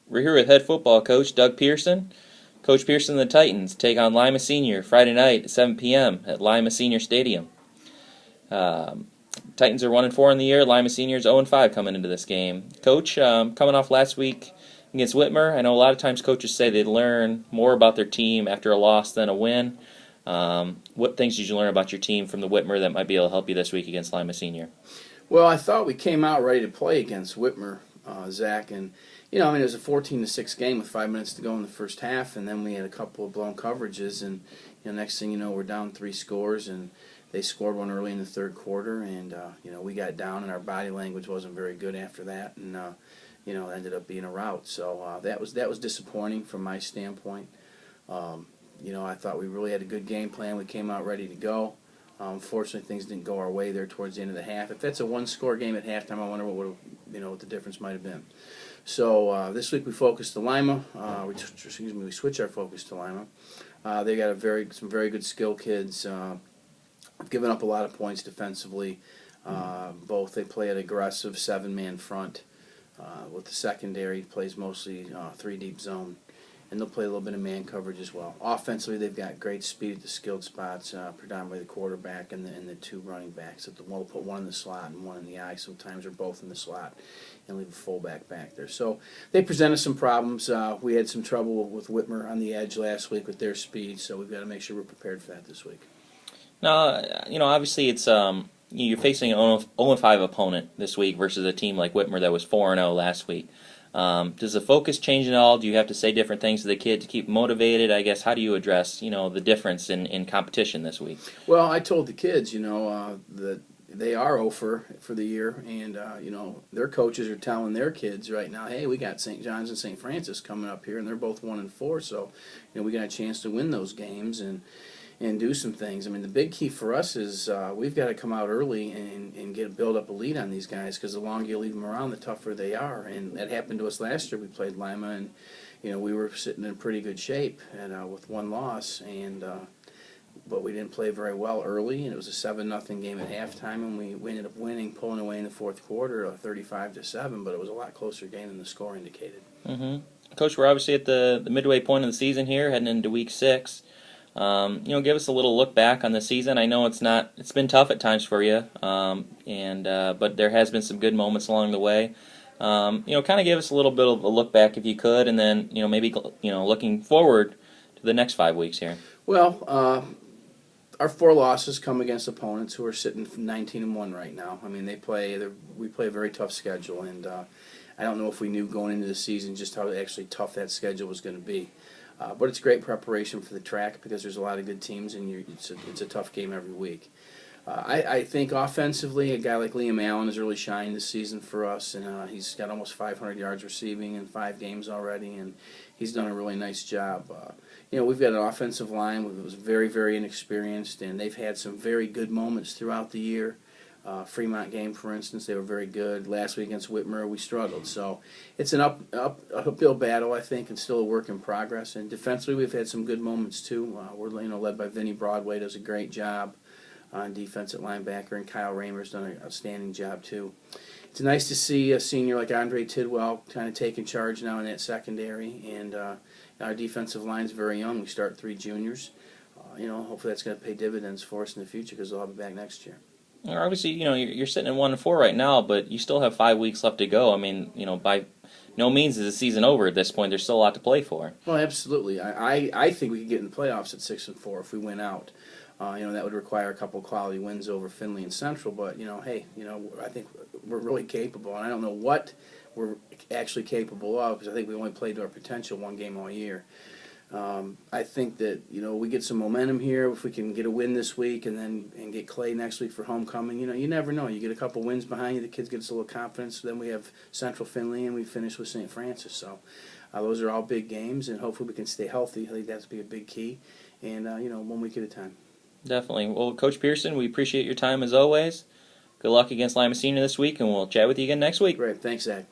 We're here with head football coach Doug Pearson. Coach Pearson and the Titans take on Lima Senior Friday night at 7 p.m. at Lima Senior Stadium. Titans are 1-4 in the year. Lima Seniors 0-5 coming into this game. Coach, coming off last week against Whitmer, I know a lot of times coaches say they learn more about their team after a loss than a win. What things did you learn about your team from the Whitmer that might be able to help you this week against Lima Senior? Well, I thought we came out ready to play against Whitmer, Zach, and it was a 14-6 game with 5 minutes to go in the first half, and then we had a couple of blown coverages, and next thing you know, we're down 3 scores, and they scored one early in the third quarter, and we got down, and our body language wasn't very good after that, and it ended up being a rout. So that was disappointing from my standpoint. I thought we really had a good game plan. We came out ready to go. Unfortunately, things didn't go our way there towards the end of the half. If that's a one-score game at halftime, I wonder what the difference might have been. So this week we focused to Lima. We switch our focus to Lima. They got some very good skill kids. Given up a lot of points defensively. Both they play an aggressive 7-man front. With the secondary plays mostly 3 deep zone. And they'll play a little bit of man coverage as well. Offensively, they've got great speed at the skilled spots, predominantly the quarterback and the 2 running backs. We'll put one in the slot and one in the eye sometimes, or both in the slot, and leave a fullback back there. So they presented some problems. We had some trouble with Whitmer on the edge last week with their speed, so we've got to make sure we're prepared for that this week. Now, obviously it's you're facing an 0-5 opponent this week versus a team like Whitmer that was 4-0 last week. Does the focus change at all? Do you have to say different things to the kid to keep motivated? I guess, how do you address, the difference in competition this week? Well, I told the kids, that they are 0 for the year, and, their coaches are telling their kids right now, hey, we got St. John's and St. Francis coming up here, and they're both 1-4, so, we got a chance to win those games and do some things. I mean, the big key for us is we've got to come out early and build up a lead on these guys, because the longer you leave them around, the tougher they are. And that happened to us last year. We played Lima, and we were sitting in pretty good shape and with 1 loss, but we didn't play very well early, and it was a 7-0 game at halftime, and we ended up pulling away in the fourth quarter, 35-7. But it was a lot closer game than the score indicated. Mm-hmm. Coach, we're obviously at the midway point of the season here, heading into week 6. Give us a little look back on the season. I know it's been tough at times for you, but there has been some good moments along the way. Kind of give us a little bit of a look back if you could, and then maybe looking forward to the next 5 weeks here. Well, our 4 losses come against opponents who are sitting 19-1 right now. I mean, we play a very tough schedule, and I don't know if we knew going into the season just how actually tough that schedule was going to be. But it's great preparation for the track, because there's a lot of good teams, and it's a tough game every week. I think offensively, a guy like Liam Allen has really shined this season for us, and he's got almost 500 yards receiving in 5 games already, and he's done a really nice job. We've got an offensive line that was very, very inexperienced, and they've had some very good moments throughout the year. Fremont game, for instance, they were very good. Last week against Whitmer, we struggled. So it's an uphill battle, I think, and still a work in progress. And defensively, we've had some good moments too. We're led by Vinny Broadway, does a great job on defense at linebacker, and Kyle Raymer's done an outstanding job too. It's nice to see a senior like Andre Tidwell kind of taking charge now in that secondary, and our defensive line's very young. We start 3 juniors. Hopefully that's going to pay dividends for us in the future, because they'll all be back next year. Obviously, you're sitting at 1-4 right now, but you still have 5 weeks left to go. I mean, by no means is the season over at this point. There's still a lot to play for. Well, absolutely. I think we could get in the playoffs at 6-4 if we win out. That would require a couple of quality wins over Findlay and Central, but I think we're really capable, and I don't know what we're actually capable of, because I think we only played to our potential 1 game all year. I think that we get some momentum here if we can get a win this week, and get Clay next week for homecoming. You never know. You get a couple wins behind you, the kids get us a little confidence. Then we have Central Findlay, and we finish with St. Francis. So those are all big games, and hopefully we can stay healthy. I think that's be a big key, and 1 week at a time. Definitely. Well, Coach Pearson, we appreciate your time as always. Good luck against Lima Senior this week, and we'll chat with you again next week. Great. Thanks, Zach.